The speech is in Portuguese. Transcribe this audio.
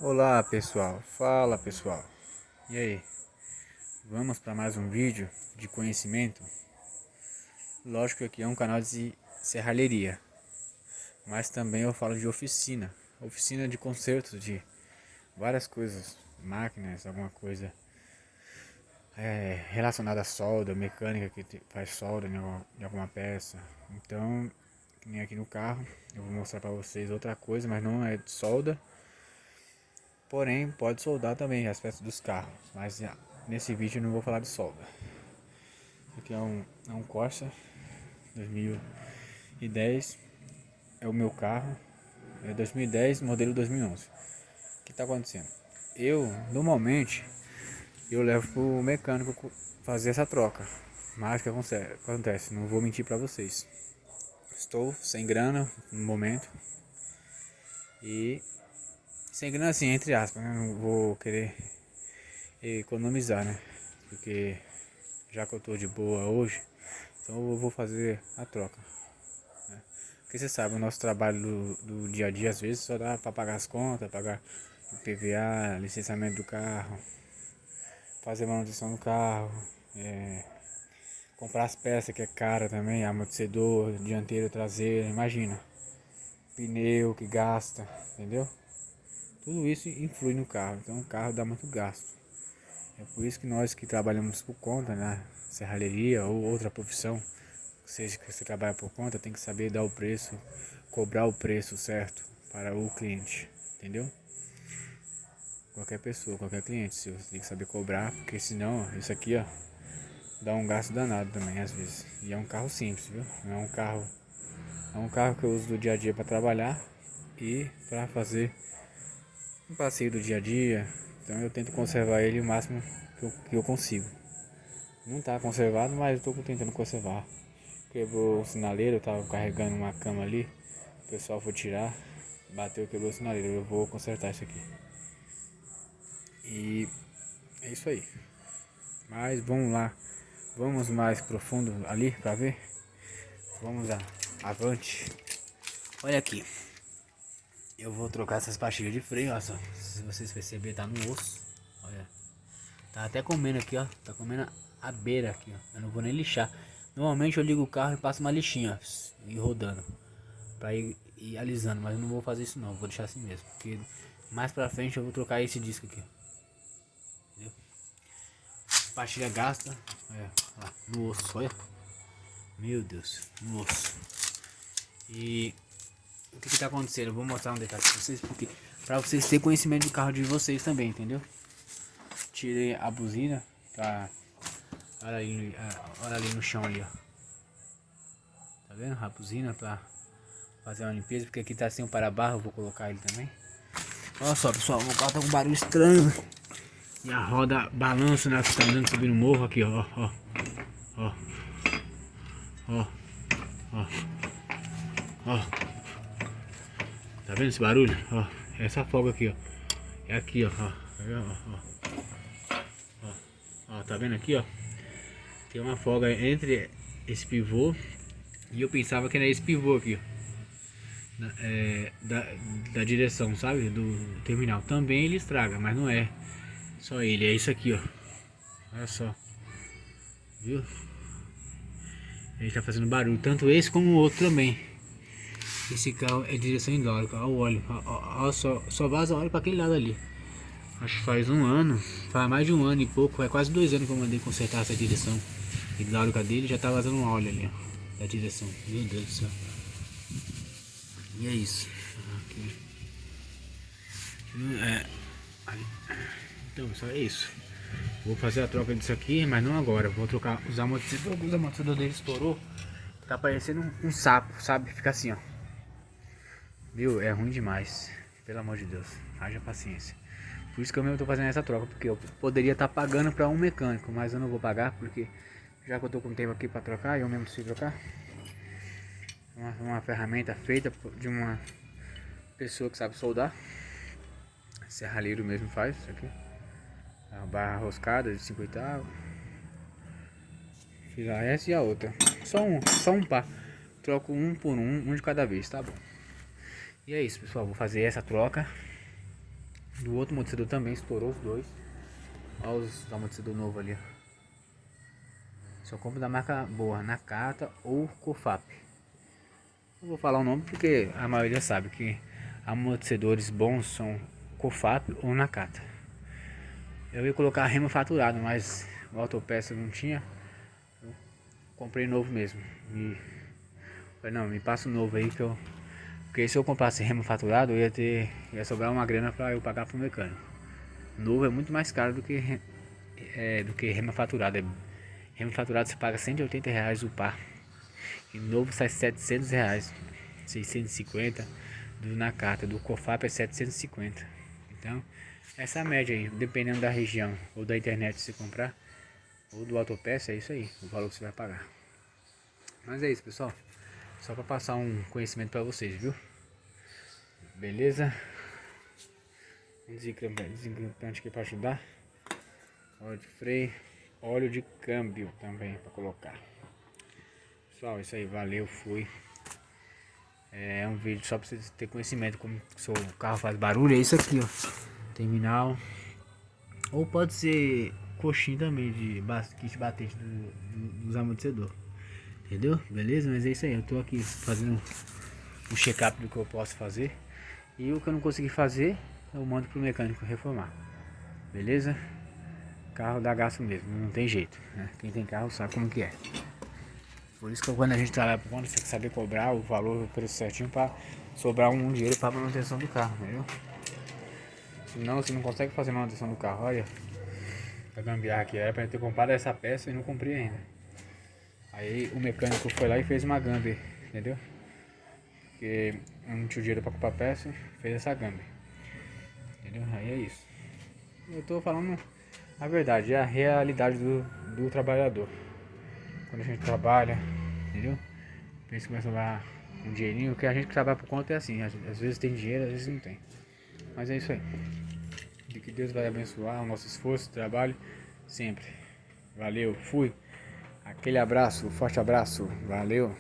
Olá pessoal, fala pessoal, e aí, vamos para mais um vídeo de conhecimento. Lógico que aqui é um canal de serralheria, mas também eu falo de oficina de conserto de várias coisas, máquinas, alguma coisa relacionada a solda, mecânica que faz solda em alguma peça. Então, que nem aqui no carro, eu vou mostrar para vocês outra coisa, mas não é de solda. Porém, pode soldar também as peças dos carros, mas nesse vídeo eu não vou falar de solda. Aqui é um Corsa 2010, é o meu carro, é 2010, modelo 2011. O que está acontecendo? Normalmente, eu levo pro mecânico fazer essa troca, mas o que acontece? Não vou mentir para vocês. Estou sem grana no momento e sem grana assim, entre aspas, né? Não vou querer economizar, né? Porque já que eu tô de boa hoje, então eu vou fazer a troca, né? Porque você sabe, o nosso trabalho do dia a dia às vezes só dá para pagar as contas, pagar o PVA, licenciamento do carro, fazer manutenção do carro, comprar as peças que é cara também, amortecedor, dianteiro, traseiro, imagina, pneu que gasta, entendeu? Tudo isso influi no carro, então o carro dá muito gasto. É por isso que nós que trabalhamos por conta, né, serralheria ou outra profissão, seja que você trabalha por conta, tem que saber dar o preço, cobrar o preço certo para o cliente, entendeu? Qualquer pessoa, qualquer cliente, você tem que saber cobrar, porque senão isso aqui, ó, dá um gasto danado também às vezes. E é um carro simples, viu? Não é um carro que eu uso do dia a dia para trabalhar e para fazer um passeio do dia a dia. Então eu tento conservar ele o máximo que eu consigo. Não está conservado, mas eu estou tentando conservar. Quebrou o sinaleiro, eu tava carregando uma cama ali, o pessoal foi tirar, bateu, quebrou o sinaleiro. Eu vou consertar isso aqui. E é isso aí. Mas vamos lá, vamos mais profundo ali pra ver. Vamos avante. Olha aqui, eu vou trocar essas pastilhas de freio, olha só. Se vocês perceberem, tá no osso. Olha, tá até comendo aqui, ó. Tá comendo a beira aqui, ó. Eu não vou nem lixar. Normalmente eu ligo o carro e passo uma lixinha, ó, e rodando pra ir alisando, mas eu não vou fazer isso não, vou deixar assim mesmo, porque mais pra frente eu vou trocar esse disco aqui, entendeu? Pastilha gasta, ó, no osso, olha, meu Deus, no osso. E o que tá acontecendo? Eu vou mostrar um detalhe pra vocês, porque pra vocês terem conhecimento do carro de vocês também, entendeu? Tirei a buzina, tá, olha ali no chão ali, ó, tá vendo? A buzina pra fazer uma limpeza, porque aqui tá sem o para-barro, eu vou colocar ele também. Olha só pessoal, o carro tá com um barulho estranho. E a roda balança, né? Que tá andando subindo o morro aqui, ó. Ó, ó, ó, ó, ó. Tá vendo esse barulho? Ó, essa folga aqui, ó. É aqui, ó. Ó, tá vendo aqui, ó? Tem uma folga entre esse pivô. E eu pensava que era esse pivô aqui, ó. Da direção, sabe? Do terminal. Também ele estraga, mas não é só ele, é isso aqui, ó. Olha só, viu? Ele tá fazendo barulho, tanto esse como o outro também. Esse carro é direção hidráulica, olha o óleo, ó, só vaza óleo para aquele lado ali. Acho que faz um ano, faz mais de um ano e pouco, faz quase 2 anos que eu mandei consertar essa direção hidráulica dele, já tá vazando um óleo ali, ó, da direção. Meu Deus do céu. E é isso. Aqui. Então pessoal, é isso. Vou fazer a troca disso aqui, mas não agora. Vou trocar os amortecedores. Os amortecedores dele estourou. Tá parecendo um sapo, sabe? Fica assim, ó. Viu? É ruim demais. Pelo amor de Deus. Haja paciência. Por isso que eu mesmo tô fazendo essa troca. Porque eu poderia estar pagando pra um mecânico. Mas eu não vou pagar. Porque já que eu tô com tempo aqui pra trocar, eu mesmo preciso trocar. Uma ferramenta feita de uma pessoa que sabe soldar. Serralheiro mesmo faz isso aqui. A barra roscada de 5/8. Fiz a essa e a outra. Só um par. Troco um por um de cada vez, tá bom? E é isso, pessoal. Vou fazer essa troca. Do outro amortecedor também estourou os dois. Olha os amortecedor novo ali. Só compro da marca boa, Nakata ou Cofap. Não vou falar o nome porque a maioria sabe que amortecedores bons são Cofap ou Nakata. Eu ia colocar remo faturado, mas o autopeça não tinha. Eu comprei novo mesmo. Falei, não, me passa o novo aí que eu. Porque se eu comprasse remo faturado, ia sobrar uma grana pra eu pagar pro mecânico. Novo é muito mais caro do que remo faturado. Remo faturado você paga R$ 180 o par. E novo sai R$ 700, 650 do Nakata, do Cofap é 750. Então, essa média aí, dependendo da região ou da internet que você comprar, ou do autopeça, é isso aí, o valor que você vai pagar. Mas é isso, pessoal. Só para passar um conhecimento para vocês, viu? Beleza? Um desencrampante aqui para ajudar. Óleo de freio, óleo de câmbio também para colocar. Pessoal, isso aí, valeu, fui. É um vídeo só pra vocês terem conhecimento como o seu carro faz barulho. É isso aqui, ó. Terminal. Ou pode ser coxinha também de kit batente dos amortecedores. Entendeu? Beleza? Mas é isso aí. Eu tô aqui fazendo um check-up do que eu posso fazer. E o que eu não consegui fazer, eu mando pro mecânico reformar. Beleza? Carro dá gasto mesmo, não tem jeito, né? Quem tem carro sabe como que é. Por isso que quando a gente trabalha por conta, você tem que saber cobrar o valor, o preço certinho para sobrar um dinheiro para manutenção do carro, entendeu? Senão você não consegue fazer manutenção do carro. Olha, a gambiarra aqui era para ter comprado essa peça e não comprei ainda. Aí o mecânico foi lá e fez uma gambi, entendeu? Porque eu não tinha dinheiro para comprar peça, fez essa gambi, entendeu? Aí é isso. Eu tô falando a verdade, é a realidade do trabalhador. Quando a gente trabalha, entendeu? Pensa que vai sobrar um dinheirinho, que a gente que trabalha por conta é assim, às vezes tem dinheiro, às vezes não tem. Mas é isso aí. De que Deus vai abençoar o nosso esforço, trabalho, sempre. Valeu, fui. Aquele abraço, forte abraço, valeu.